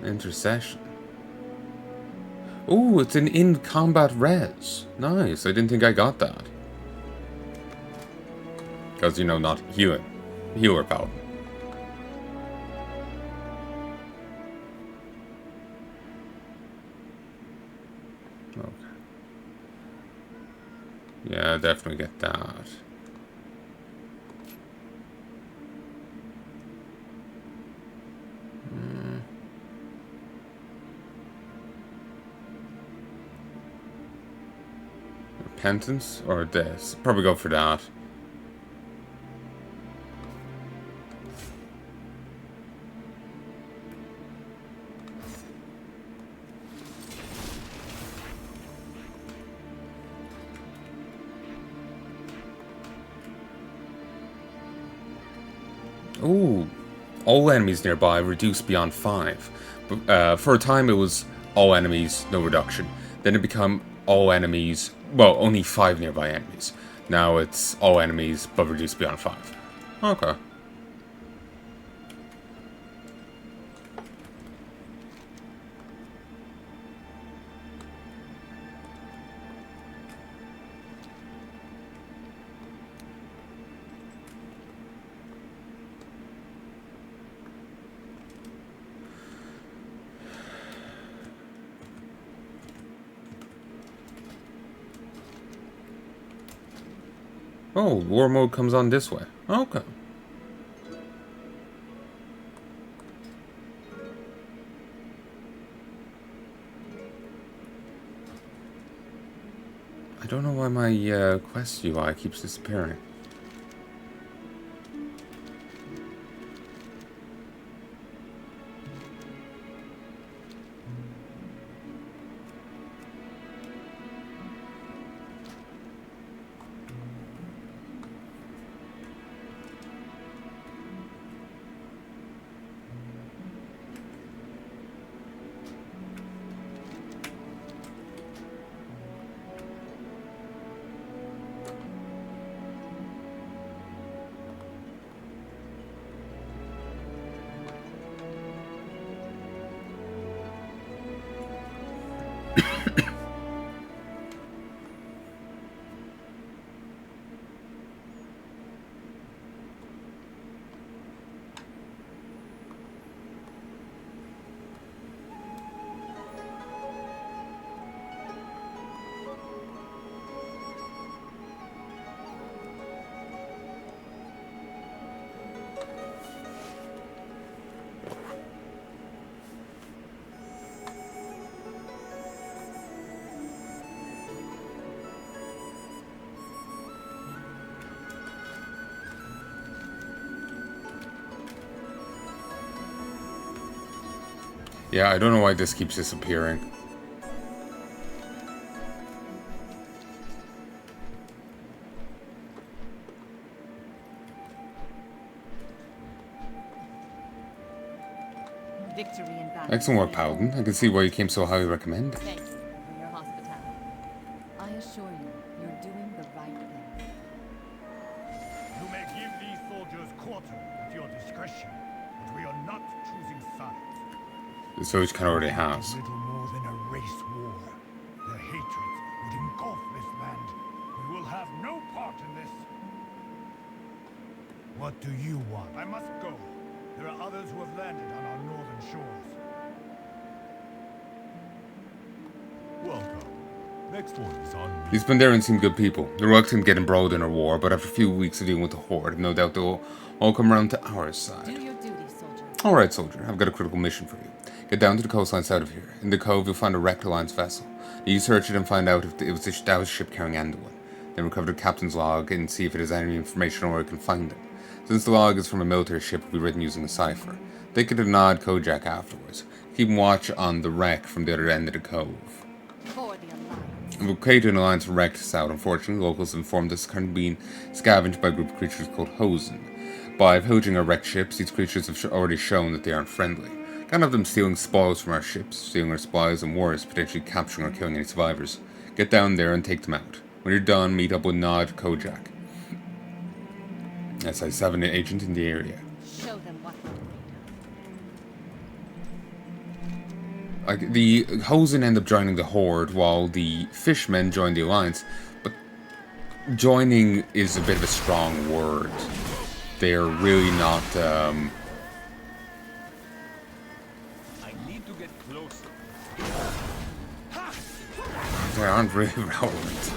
Intercession. Ooh, it's an in-combat res. Nice. I didn't think I got that. Because, you know, not healing. Healer paladin. Okay. Yeah, definitely get that. Repentance or this? Probably go for that. Ooh, all enemies nearby reduced beyond 5. But, for a time it was all enemies, no reduction. Then it became all enemies, well, only 5 nearby enemies. Now it's all enemies, but reduced beyond 5. Okay. Oh, war mode comes on this way. Okay. I don't know why my quest UI keeps disappearing. Yeah, I don't know why this keeps disappearing. Excellent work, Paladin. I can see why you came so highly recommended. Thank you for your hospitality. I assure you, you're doing the right thing. You may give these soldiers quarter at your discretion, but we are not choosing sides. So it kind of already has. It's little more than a race war. Their hatred would engulf this land. We will have no part in this. What do you want? I must go. There are others who have landed on our northern shores. Welcome. Next one is on me. These Pandarians seem good people. They're reluctant to get embroiled in a war, but after a few weeks of dealing with the Horde, no doubt they'll all come around to our Do side. your duty, soldier. Alright, soldier, I've got a critical mission for you. Get down to the coastline south of here. In the cove, you'll find a wrecked Alliance vessel. You search it and find out if it was a ship carrying Anduin. Then recover the captain's log and see if it has any information on where you can find them. Since the log is from a military ship, it will be written using a cipher. Take it to Nod Kojak afterwards. Keep watch on the wreck from the other end of the cove. For the Alliance. We've created an alliance wrecked south. Unfortunately, locals informed us it's currently being scavenged by a group of creatures called Hosen. By pillaging our wrecked ships, these creatures have already shown that they aren't friendly. Can't have them stealing spoils from our ships, stealing our supplies, and worse, potentially capturing or killing any survivors. Get down there and take them out. When you're done, meet up with Nod Kojak. SI-7 agent in the area. Show them what we're made Like, the Hosen end up joining the Horde while the Fishmen join the Alliance, but joining is a bit of a strong word. They're really not, I need to get closer. they aren't really relevant.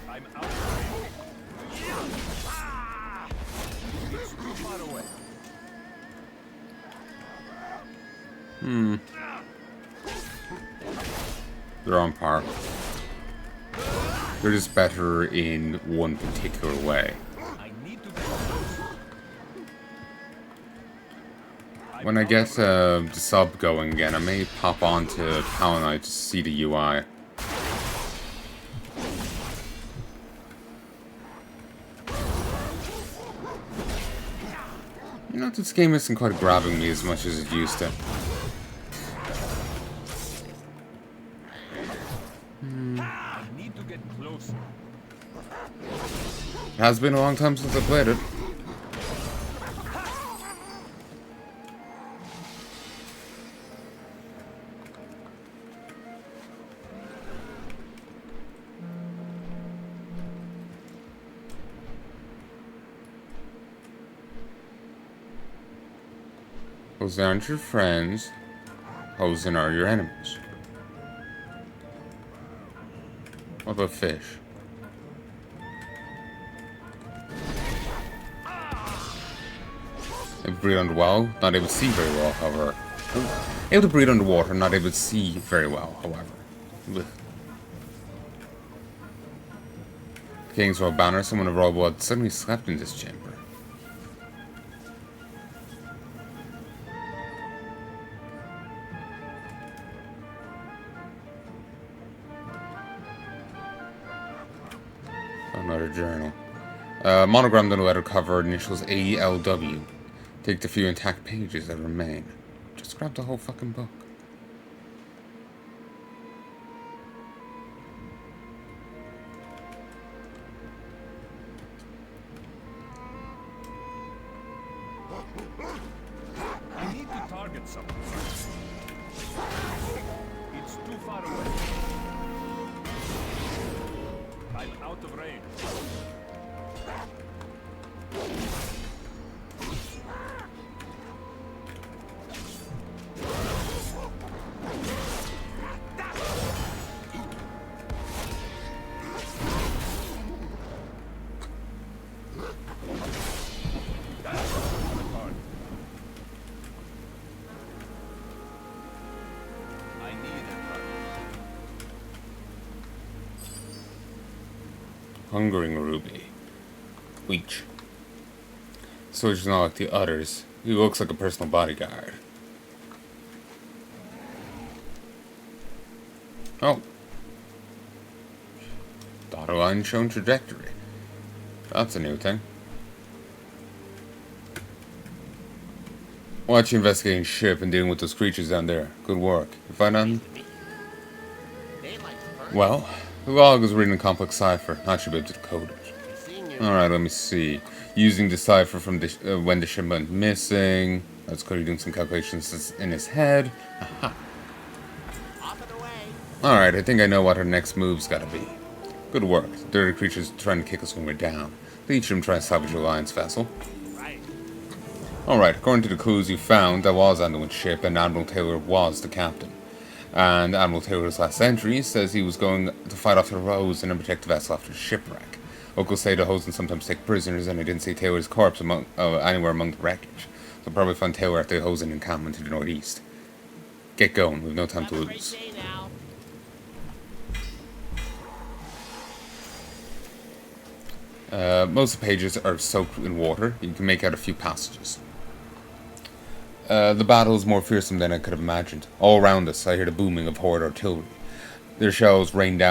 I'm out of range. It's too far away. They're on par. They're just better in one particular way. I need to get closer. When I get the sub going again, I may pop on to Palanai to see the UI. You know, this game isn't quite grabbing me as much as it used to. I need to get closer. It has been a long time since I played it. Hosen aren't your friends. Hosen are your enemies. What about fish? They breathe underwater, not able to see very well, however. Able to breathe underwater, not able to see very well, however. Ugh. King's Royal Banner, someone of royal blood suddenly slept in this chamber. Another journal. Monogrammed on the letter cover, initials ALW. Take the few intact pages that remain. Just grab the whole fucking book. I need to target something. It's too far away. I'm out of range. Hungering Ruby. Leech. Soldier's not like the others. He looks like a personal bodyguard. Oh. Dotted line shown trajectory. That's a new thing. Watch you investigating ship and dealing with those creatures down there. Good work. You find none? Well, the log is written in complex cipher. Not should be able to decode it. Alright, let me see. Using the cipher from the, when the ship went missing. That's clearly doing some calculations in his head. Aha. Alright, I think I know what our next move's gotta be. Good work. The dirty creature's trying to kick us when we're down. Leech him try to salvage your Alliance vessel. Alright, according to the clues you found, that was Anduin's ship, and Admiral Taylor was the captain. And Admiral Taylor's last entry says he was going to fight off the Rose and protect the vessel after the shipwreck. Locals say the Hosen sometimes take prisoners, and they didn't see Taylor's corpse anywhere among the wreckage. So probably find Taylor at the Hosen encampment to the northeast. Get going, we've no time to lose. Most of the pages are soaked in water. You can make out a few passages. The battle is more fearsome than I could have imagined. All around us, I hear the booming of Horde artillery. Their shells rain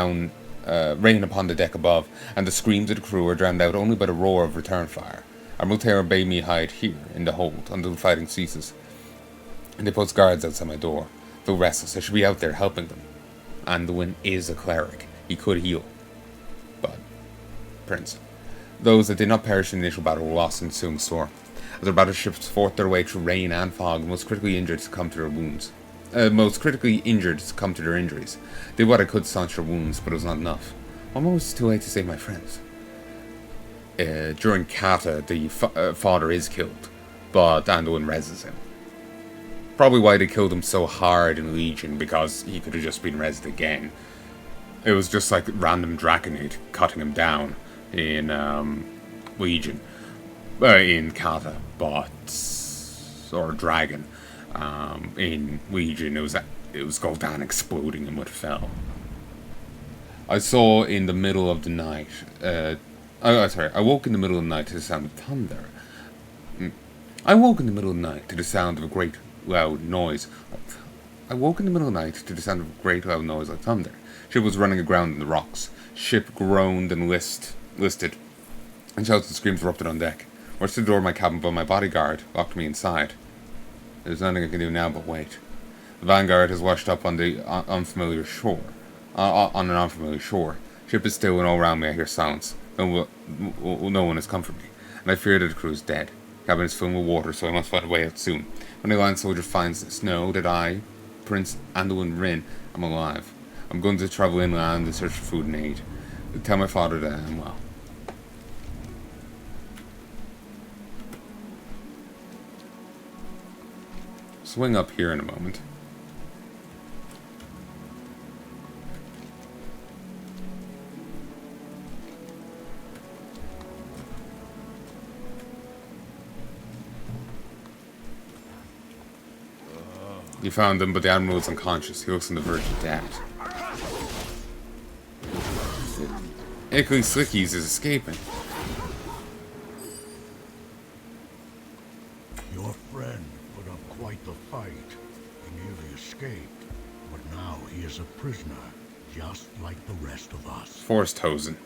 upon the deck above, and the screams of the crew are drowned out only by the roar of return fire. Admiral Taylor bade me hide here, in the hold, until the fighting ceases. And they post guards outside my door. Feel restless, I should be out there helping them. Anduin is a cleric. He could heal. But, Prince. Those that did not perish in the initial battle were lost in the ensuing storm. as our battleships fought their way through rain and fog, most critically injured succumbed to their wounds. Most critically injured succumbed to their injuries. Did what I could to staunch their wounds, but it was not enough. Almost too late to save my friends. During Kata, the father is killed, but Anduin reses him. Probably why they killed him so hard in Legion, because he could have just been resed again. It was just like random Draconid cutting him down in Legion. In Kata, but... or Dragon. In Legion, it was Gul'dan exploding him when it fell. I saw in the middle of the night... I woke in the middle of the night to the sound of thunder. I woke in the middle of the night to the sound of a great loud noise. I woke in the middle of the night to the sound of a great loud noise like thunder. Ship was running aground in the rocks. Ship groaned and listed, and shouts and screams erupted on deck. I rushed to the door of my cabin, but my bodyguard locked me inside. There's nothing I can do now but wait. The vanguard has washed up on the unfamiliar shore. On an unfamiliar shore. Ship is still, and all around me I hear silence. No one has come for me, and I fear that the crew is dead. The cabin is filled with water, so I must find a way out soon. When a land soldier finds this, know that I, Prince Anduin Rin, am alive. I'm going to travel inland and search for food and aid. Tell my father that I am well. Swing up here in a moment. You found him, but the Admiral is unconscious. He looks on the verge of death. Ickly Slickies is escaping. Your friend put up quite the fight. He nearly escaped, but now he is a prisoner, just like the rest of us. Forced Hosen.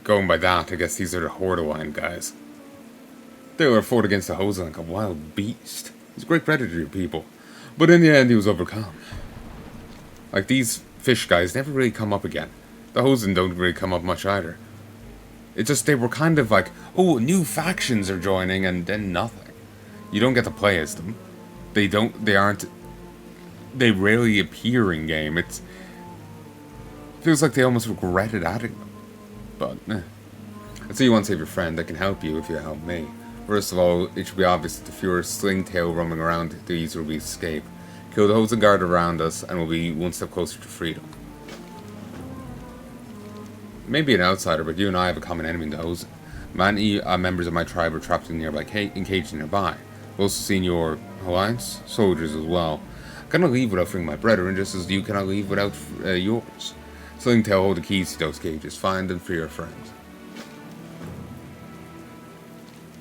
Going by that, I guess these are the Hordeline guys. They were fought against the Hosen like a wild beast. He's a great predator to people. But in the end, he was overcome. Like, these fish guys never really come up again. The Hosen don't really come up much either. It's just they were kind of like, oh, new factions are joining, and then nothing. You don't get to play as them. They rarely appear in game. It feels like they almost regretted adding them. But, I'd say you want to save your friend. I can help you if you help me. First of all, it should be obvious that the fewer slingtail roaming around, the easier will be to escape. Kill the Hosen guard around us, and we'll be one step closer to freedom. Maybe an outsider, but you and I have a common enemy in the Hosen. Many members of my tribe are trapped in nearby cages nearby. I've also seen your alliance soldiers as well. I cannot leave without freeing my brethren, just as you cannot leave without yours. Slingtail hold the keys to those cages. Find and free your friends.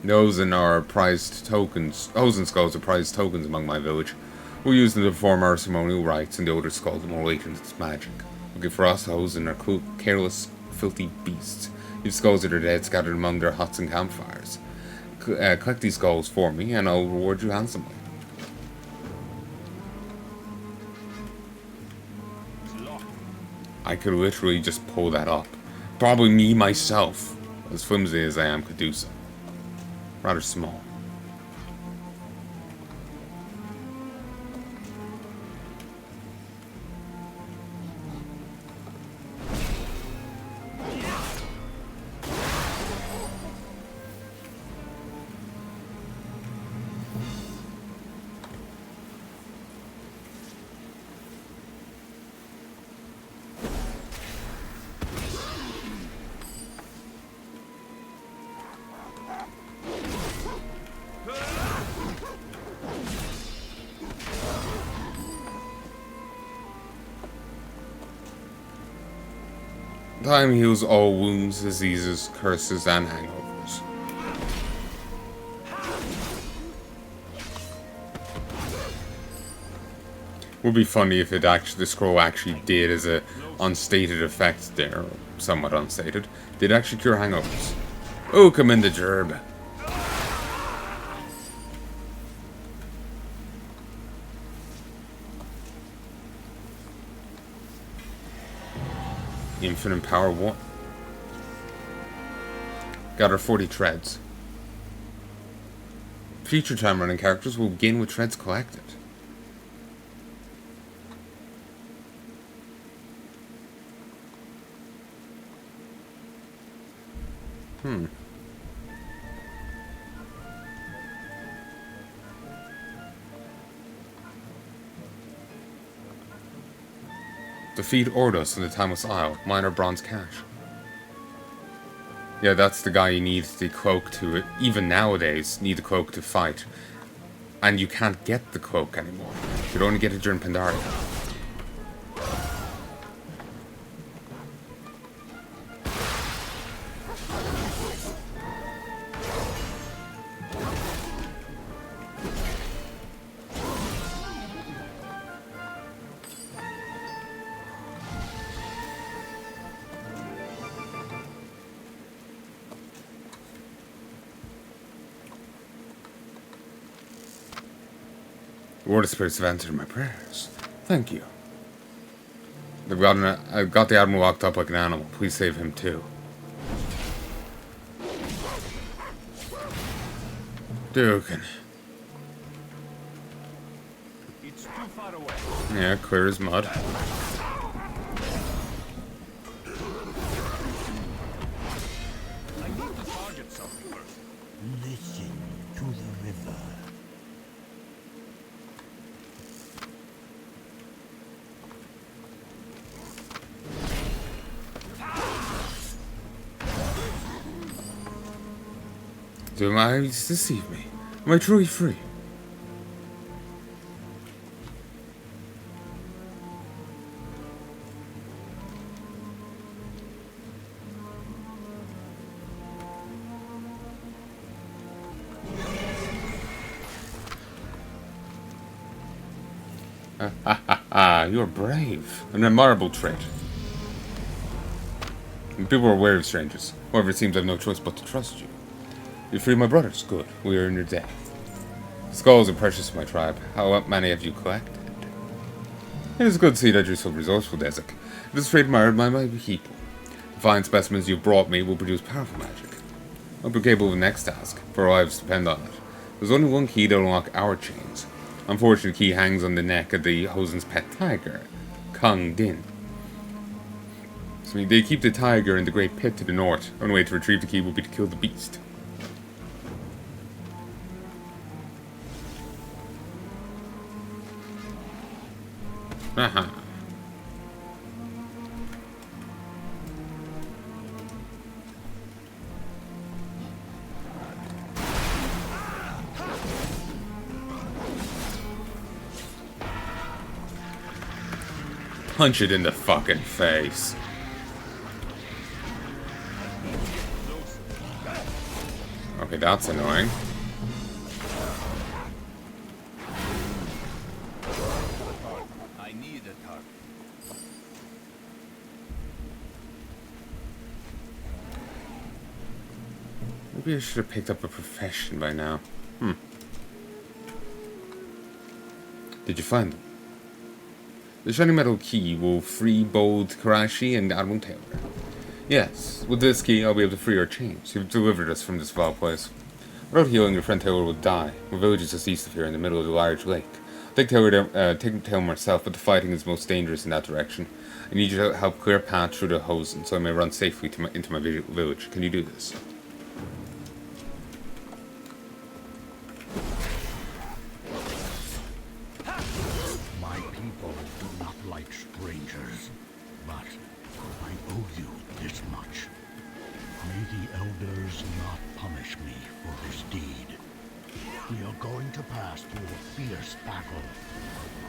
Hosen are prized tokens. Hosen skulls are prized tokens among my village. We use them to perform our ceremonial rites, and the older skulls are more latent in its magic. Looking for us, Hosen are careless, filthy beasts. These skulls of their dead scattered among their huts and campfires. Collect these skulls for me, and I'll reward you handsomely. I could literally just pull that up. Probably me myself, as flimsy as I am, could do so. Rather small. Time heals all wounds, diseases, curses, and hangovers. Would be funny if the scroll actually did as a unstated effect there, or somewhat unstated, did actually cure hangovers. Oh, come in the gerb. Infinite power 1. Gather 40 treads. Future time running characters will begin with treads collected. Defeat Ordos in the Timeless Isle. Minor bronze cache. Yeah, that's the guy you need the cloak to. Even nowadays, need the cloak to fight. And you can't get the cloak anymore. You could only get it during Pandaria. The Word of Spirits have answered my prayers. Thank you. I've got the Admiral locked up like an animal. Please save him too. Dukin. It's too far away. Yeah, clear as mud. I need to target something first. Listen to the river. Do my eyes deceive me? Am I truly free? You are brave. An admirable trait. People are wary of strangers. However, it seems I have no choice but to trust you. You free my brothers. Good. We are in your debt. Skulls are precious to my tribe. How many have you collected? It is good to see that you're so resourceful, Desik. It is trait admired by my people. The fine specimens you've brought me will produce powerful magic. I hope you're capable of the next task, for our lives depend on it. There's only one key to unlock our chains. Unfortunately, the key hangs on the neck of the Hosen's pet tiger, Kung Din. So they keep the tiger in the great pit to the north. Only way to retrieve the key will be to kill the beast. Haha. Punch it in the fucking face. Okay, that's annoying. I need a target. Maybe I should have picked up a profession by now. Did you find them? The shiny metal key will free both Karashi and Admiral Taylor. Yes, with this key I'll be able to free our chains. You've delivered us from this vile place. Without healing, your friend Taylor will die. Our village is just east of here in the middle of the large lake. I'll take Taylor myself, but the fighting is most dangerous in that direction. I need you to help clear a path through the Hosen so I may run safely into my village. Can you do this? My people do not like strangers, but I owe you this much. May the elders not punish me for this deed. We are going to pass through a fierce battle.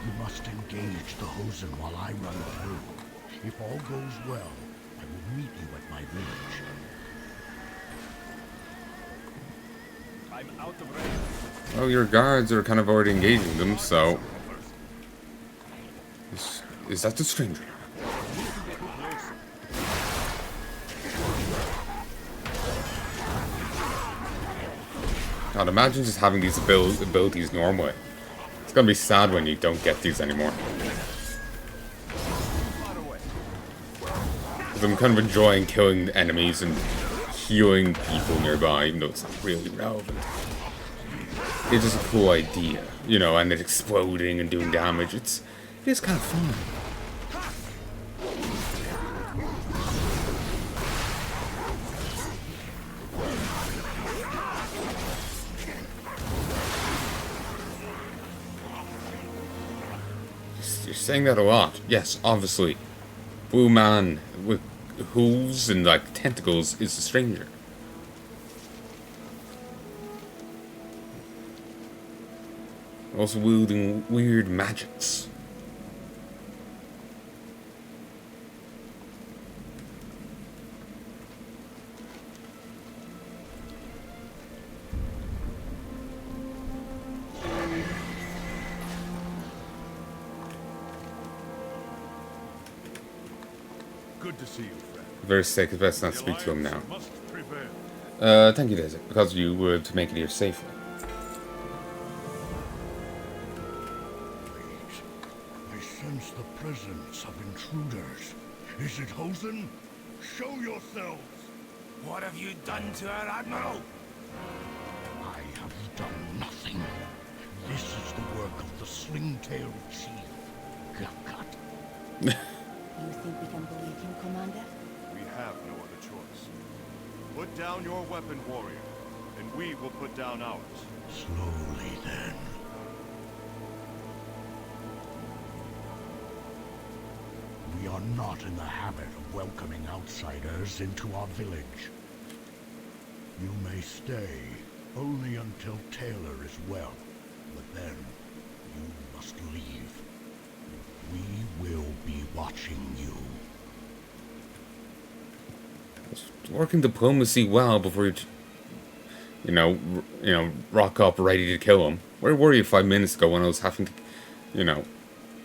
You must engage the Hosen while I run through. If all goes well, I will meet you at my village. I'm out of range. Well, your guards are kind of already engaging them, so... Is that the stranger? God, imagine just having these abilities normally. It's gonna be sad when you don't get these anymore. Because I'm kind of enjoying killing enemies and healing people nearby, even though it's not really relevant. It's just a cool idea, you know, and it exploding and doing damage. It is kind of fun. You're saying that a lot. Yes, obviously. Blue man with hooves and like tentacles is a stranger. Also wielding weird magics. Good to see you, friend. Very sick, it's best not speak to him now. Must prevail. Thank you, Daisy, because you were able to make it here safely. Wait. I sense the presence of intruders. Is it Hosen? Show yourselves! What have you done to our admiral? I have done nothing. This is the work of the sling-tailed chief, Gapcut. You think we can believe him, Commander? We have no other choice. Put down your weapon, warrior, and we will put down ours. Slowly, then. We are not in the habit of welcoming outsiders into our village. You may stay only until Taylor is well, but then you must leave. We will be watching you. Working diplomacy well before you rock up ready to kill him. Where were you 5 minutes ago when I was having to,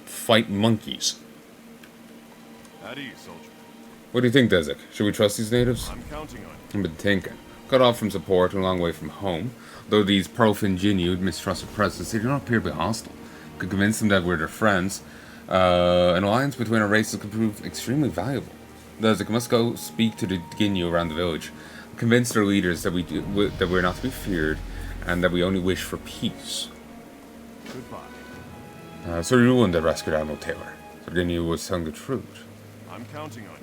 fight monkeys? At ease, soldier. What do you think, Desik? Should we trust these natives? I'm counting on you. I've been thinking. Cut off from support and a long way from home. Though these Pearlfin Jinyu mistrust our presence, they do not appear to be hostile. Could convince them that we're their friends. An alliance between our races could prove extremely valuable. Desik must go speak to the Ginyu around the village. Convince their leaders that we're not to be feared, and that we only wish for peace. Goodbye. So you're the one that rescued Admiral Taylor. So the Ginyu was telling the truth. I'm counting on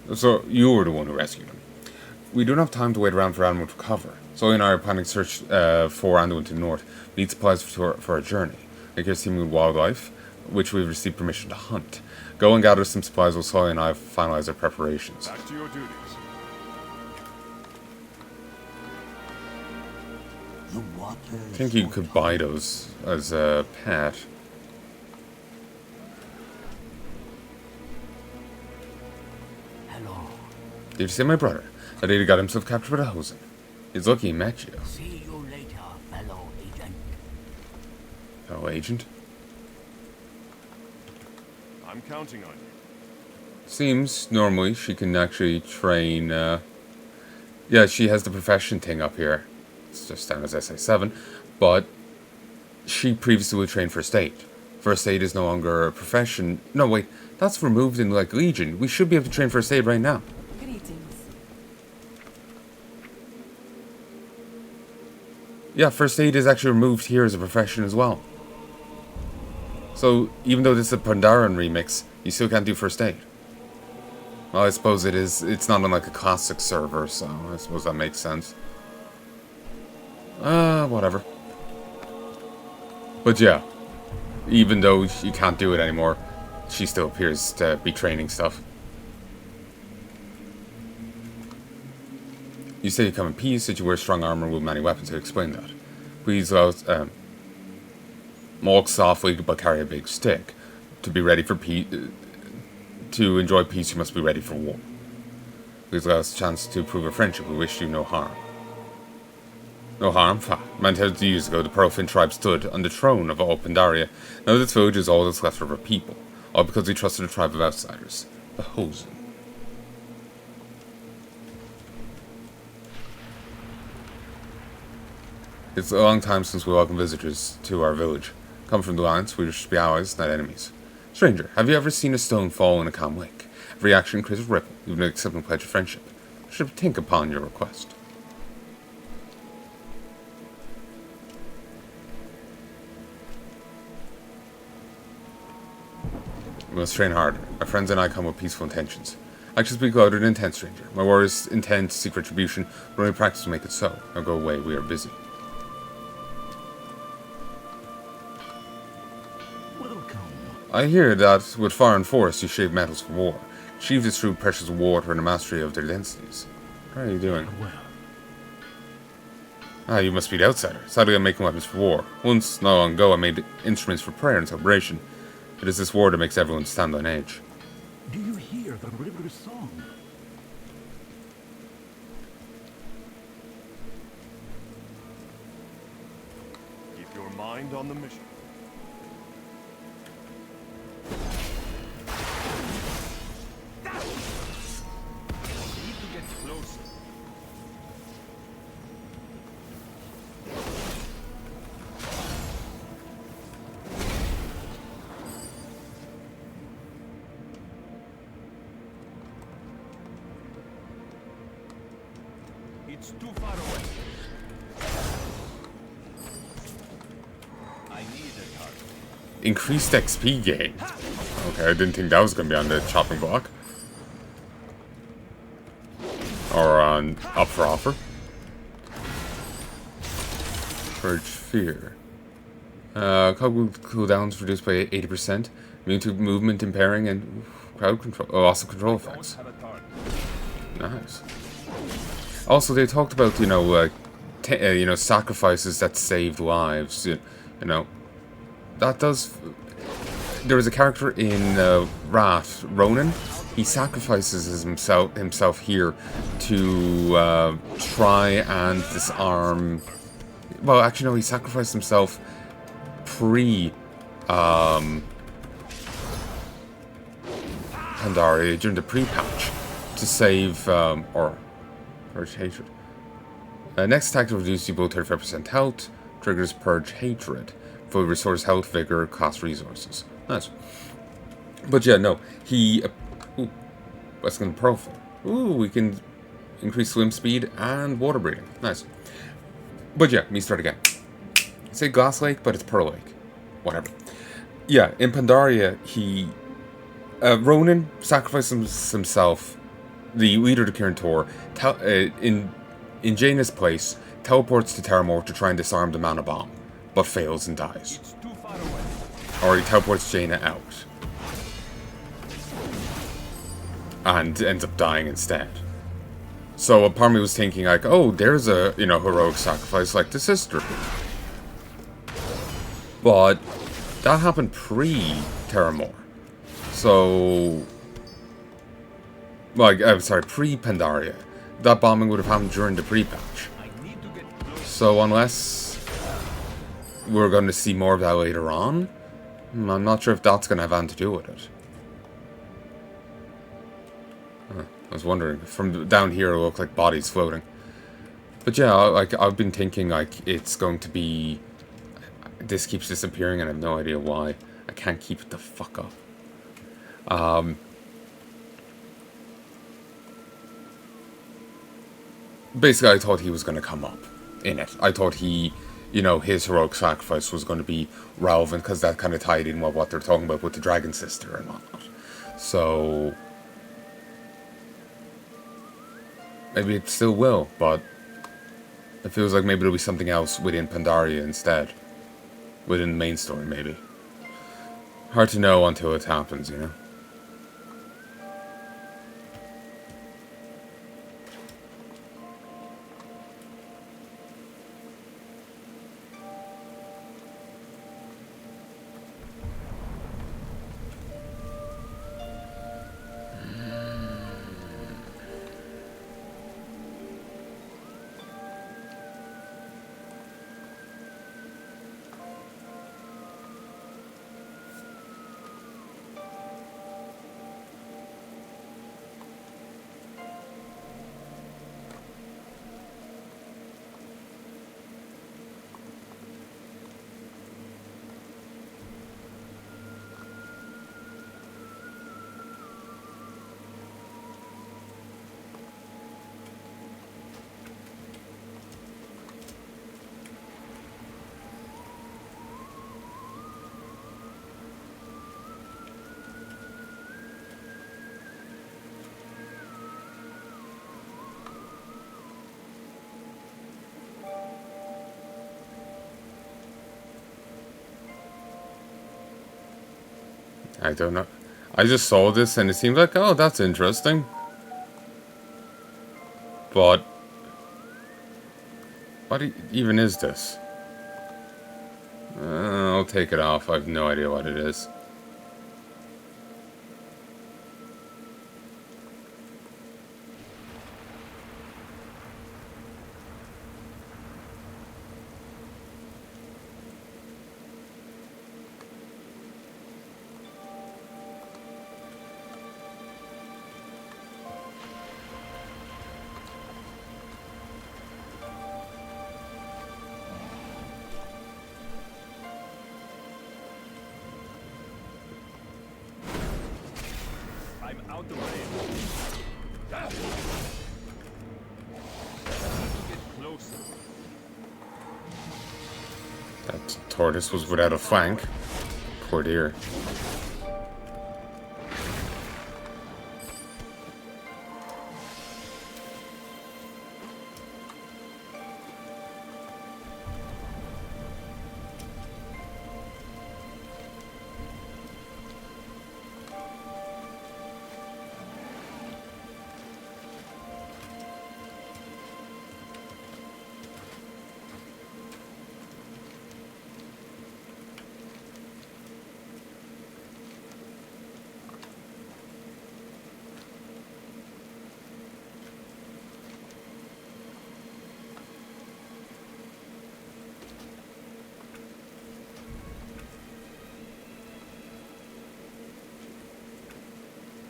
you. So you were the one who rescued him. We don't have time to wait around for Admiral to recover. Zoe and I are planning to search for Anduin to the north. We need supplies for our journey. Like your team with wildlife, which we've received permission to hunt. Go and gather some supplies while Zoe and I finalize our preparations. Back to your duties. The water. I think you could buy those as a pet. Hello. Did you see my brother? That idiot got himself captured by the Hosen. He's lucky he met you. See you later, fellow agent. Fellow agent? I'm counting on you. Seems normally she can actually train, yeah, she has the profession thing up here. It's just down as SA7. But she previously would train First Aid. First Aid is no longer a profession. No, wait, that's removed in, like, Legion. We should be able to train First Aid right now. Greetings. Yeah, First Aid is actually removed here as a profession as well. So, even though this is a Pandaria remix, you still can't do First Aid. Well, I suppose it is. It's not on, like, a classic server, so I suppose that makes sense. Whatever. But yeah, even though you can't do it anymore, she still appears to be training stuff. You say you come in peace, that you wear strong armor with many weapons. To explain that, please walk softly but carry a big stick. To be ready for peace, to enjoy peace, you must be ready for war. Please allow us a chance to prove our friendship. We wish you no harm. No harm? Many years ago, the Pearlfin tribe stood on the throne of all Pandaria. Now this village is all that's left of our people. All because we trusted a tribe of outsiders. The Hosen. It's a long time since we welcomed visitors to our village. Come from the Alliance, we wish to be allies, not enemies. Stranger, have you ever seen a stone fall in a calm lake? Every action creates a ripple, even an accepting pledge of friendship. should think upon your request. We must train harder. My friends and I come with peaceful intentions. Actions speak louder than intent, stranger. My warriors intend to seek retribution, but only practice will make it so. Now go away, we are busy. Welcome. I hear that with fire and force you shape metals for war. Achieve this through precious water and the mastery of their densities. How are you doing? Well, Ah, you must be the outsider. Sadly, I'm making weapons for war. Once, not long ago, I made instruments for prayer and celebration. It is this war that makes everyone stand on edge. do you hear the river's song? Keep your mind on the mission. Need to get closer. It's too far away. I need a target. Increased XP gain. Okay, I didn't think that was going to be on the chopping block. Or on up for offer. Purge Fear. Cooldowns reduced by 80%. Immune to movement impairing and crowd control. Oh, also control effects. Have a target. Nice. Also, they talked about, you know, sacrifices that saved lives. You know, that does. There was a character in Wrath, Ronan. He sacrifices himself here to try and disarm. Well, actually, no. He sacrificed himself pre Pandaria during the pre-patch to save or Purge Hatred. Next attack to reduce you both 35% health. Triggers Purge Hatred. Fully restores health, vigor, cost resources. Nice. But yeah, no. He... ooh. What's going to profile? Ooh, we can increase swim speed and water breathing. Nice. But yeah, me start again. Say Glass Lake, but it's Pearl Lake. Whatever. Yeah, in Pandaria, he... Ronan sacrifices himself, the leader of the Kirin Tor, in Jaina's place, teleports to Terramore to try and disarm the mana bomb, but fails and dies. It's too far away. Or he teleports Jaina out. And ends up dying instead. So a part of me was thinking like, oh, there's a, you know, heroic sacrifice like the sister. But that happened pre-Terramore. So... Like, I'm sorry, pre-Pandaria. That bombing would have happened during the pre-patch. So unless we're going to see more of that later on, I'm not sure if that's going to have anything to do with it. I was wondering. From down here, it looked like bodies floating. But yeah, like I've been thinking, like it's going to be. This keeps disappearing, and I have no idea why. I can't keep it the fuck up. Basically, I thought he was going to come up in it. I thought he, you know, his heroic sacrifice was going to be relevant because that kind of tied in with what they're talking about with the Dragon Sister and whatnot. So maybe it still will, but it feels like maybe there'll be something else within Pandaria instead. Within the main story, maybe. Hard to know until it happens, you know? I don't know. I just saw this and it seemed like, oh, that's interesting. But what even is this? I'll take it off. I have no idea what it is. I'm out the way. Get closer. That tortoise was without a flank. Poor dear.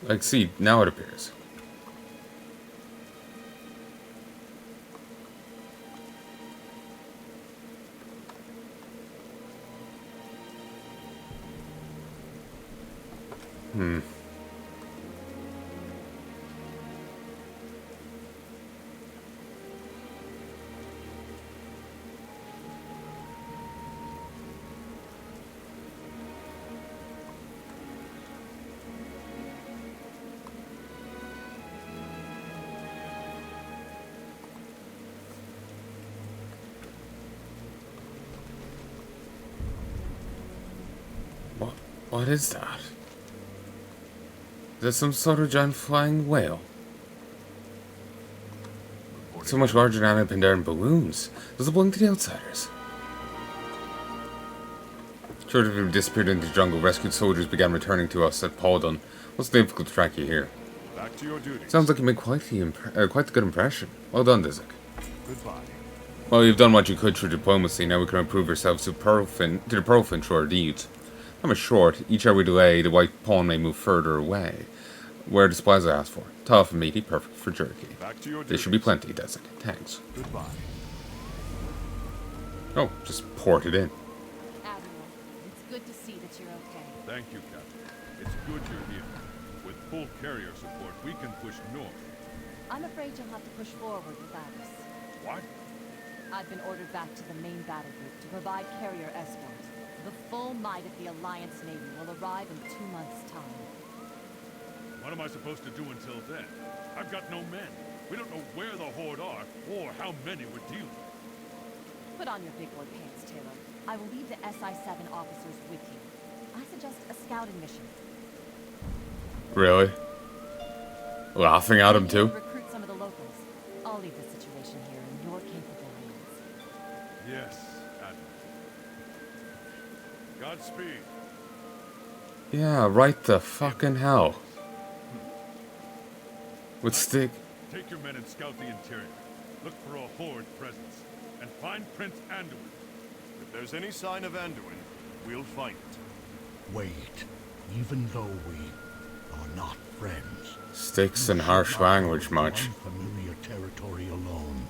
Like, see, now it appears. What is that? Is that some sort of giant flying whale? So much larger than any Pandarian balloons. Does it belong to the outsiders? Short of him disappeared into the jungle, rescued soldiers began returning to us at Palnai. What's difficult to track you here? Back to your duties. Sounds like you made quite the good impression. Well done, Dizek. Goodbye. Well, you've done what you could through diplomacy. Now we can improve ourselves to the Pearlfin through our deeds. Time is short. Each hour we delay, the white pawn may move further away. Where are the supplies I asked for? Tough and meaty, perfect for jerky. Back to your duties. There should be plenty, Dizek. Thanks. Goodbye. Oh, just port it in. Admiral, it's good to see that you're okay. Thank you, Captain. It's good you're here. With full carrier support, we can push north. I'm afraid you'll have to push forward without us. What? I've been ordered back to the main battle group to provide carrier escort. The full might of the Alliance Navy will arrive in 2 months' time. What am I supposed to do until then? I've got no men. We don't know where the Horde are, or how many we're dealing with. Put on your big boy pants, Taylor. I will leave the SI-7 officers with you. I suggest a scouting mission. Really? Laughing at him too? Recruit some of the locals. I'll leave the situation here in your capable hands. Yes, Admiral. Godspeed. Yeah, right the fucking hell. With stick. Take your men and scout the interior. Look for a Horde presence. And find Prince Anduin. If there's any sign of Anduin, we'll find it. Wait, even though we are not friends. Sticks and harsh language much. Unfamiliar territory alone.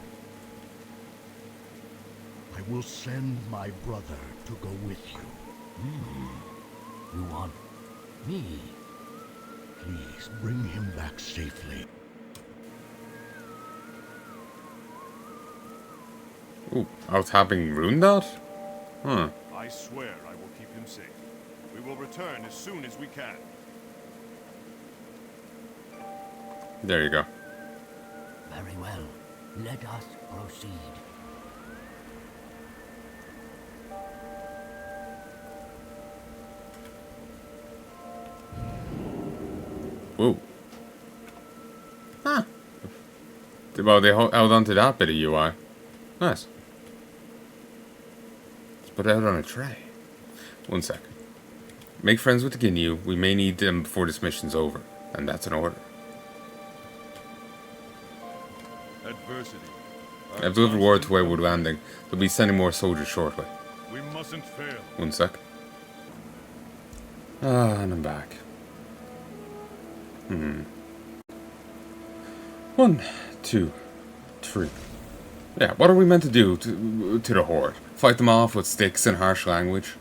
I will send my brother to go with you. You want me? Please bring him back safely. Ooh, I was having ruined that? Huh. I swear I will keep him safe. We will return as soon as we can. There you go. Very well. Let us proceed. Well, they held on to that bit of UI. Nice. Let's put it out on a tray. 1 second. Make friends with the Ginyu. We may need them before this mission's over. And that's an order. Adversity. I've delivered word to Wayward Landing. They'll be sending more soldiers shortly. We mustn't fail. 1 sec. And I'm back. 1, 2, 3. Yeah, what are we meant to do to the Horde? Fight them off with sticks and harsh language?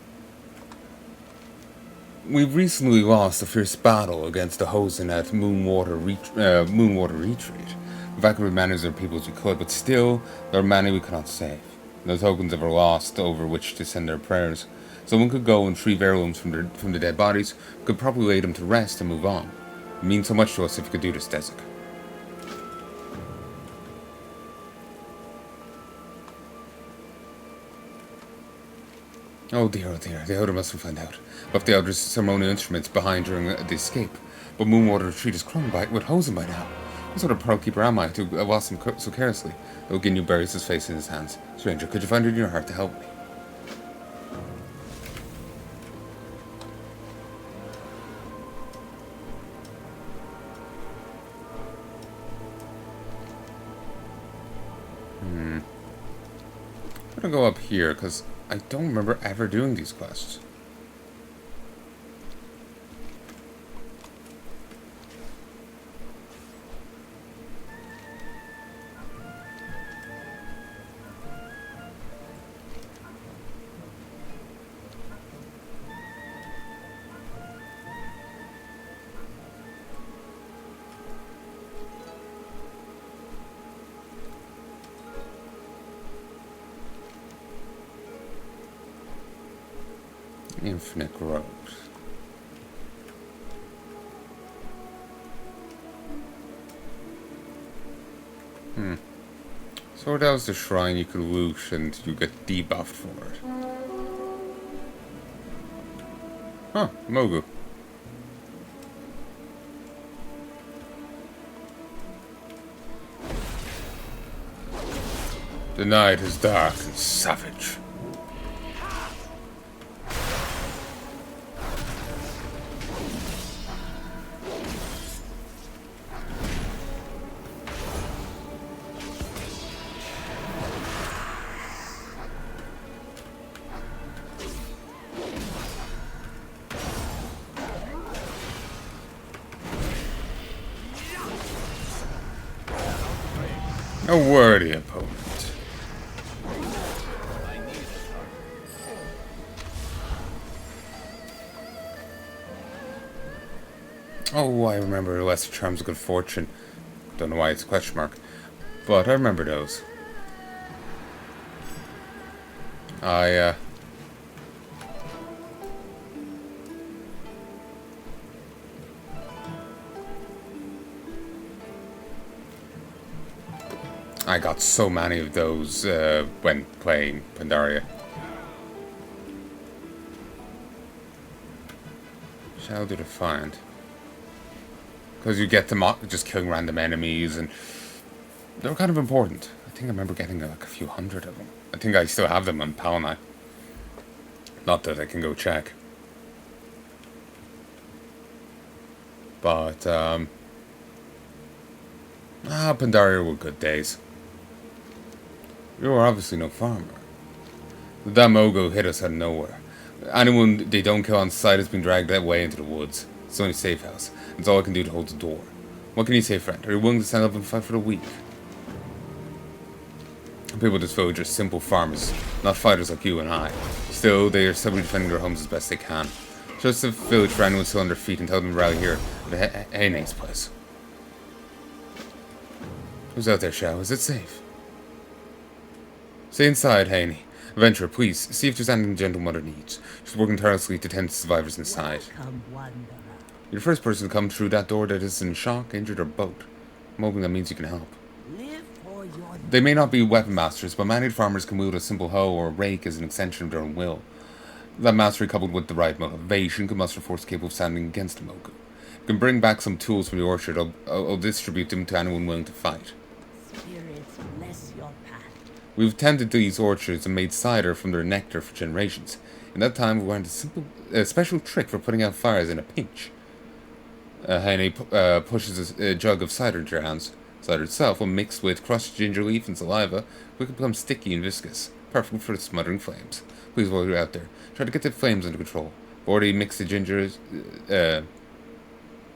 We recently lost a fierce battle against the Hosen at Moonwater Retreat. We've actively managed their people as we could, but still, there are many we cannot save. No tokens ever lost over which to send their prayers. Someone could go and retrieve heirlooms from the dead bodies, could probably lay them to rest and move on. It means so much to us if you could do this, Desik. Oh dear, the Elder mustn't find out. Left the Elder's ceremonial instruments behind during the escape. But Moonwater Retreat is crawling by with Hosen by now. What sort of pearl keeper am I to have lost him so carelessly? The Ginyu buries his face in his hands. Stranger, could you find it in your heart to help me? I'm gonna go up here, because I don't remember ever doing these quests. Infinite growth. So that was the shrine you could loot and you get debuffed for it. Huh, Mogu. The night is dark and savage. A worthy opponent. Oh, I remember Lesser Charms of Good Fortune. Don't know why it's a question mark. But I remember those. I got so many of those when playing Pandaria. Shall do Defiant. Because you get them just killing random enemies, and they're kind of important. I think I remember getting like a few hundred of them. I think I still have them on Palanai. Not that I can go check. But, Pandaria were good days. You were obviously no farmer. That Mogo hit us out of nowhere. Anyone they don't kill on sight has been dragged that way into the woods. It's the only safe house. It's all I can do to hold the door. What can you say, friend? Are you willing to stand up and fight for the weak? People in this village are simple farmers, not fighters like you and I. Still, they are simply defending their homes as best they can. Just the village for anyone still on their feet and tell them to rally here at Heine's place. Who's out there, Shao? Is it safe? Stay inside, Heine. Venture, please, see if there's anything the Gentle Mother needs. She's working tirelessly to tend to survivors inside. You're the first person to come through that door that is in shock, injured, or both. I'm hoping that means you can help. They may not be weapon masters, but many farmers can wield a simple hoe or a rake as an extension of their own will. That mastery coupled with the right motivation could muster force capable of standing against a Mogu. You can bring back some tools from the orchard. I'll distribute them to anyone willing to fight. Spirits bless your path. We've tended these orchards and made cider from their nectar for generations. In that time, we learned a special trick for putting out fires in a pinch. Heine pushes a jug of cider into your hands. Cider itself, when mixed with crushed ginger leaf and saliva, will become sticky and viscous, perfect for smothering flames. Please, while you're out there, try to get the flames under control. I've already mixed the ginger.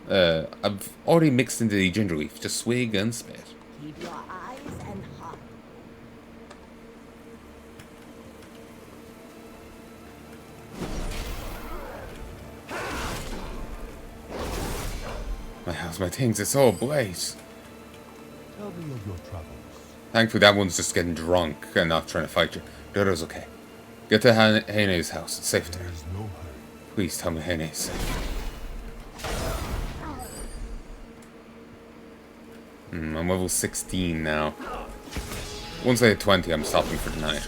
I've already mixed into the ginger leaf. Just swig and spit. Keep your eyes and heart. My house, my things, it's all ablaze. Tell me of your travels. Thankfully, that one's just getting drunk and not trying to fight you. The other's okay. Get to Heine's house. It's safe there. There is no hurry. Please tell me Heine's safe. I'm level 16 now. Once I hit 20, I'm stopping for the night.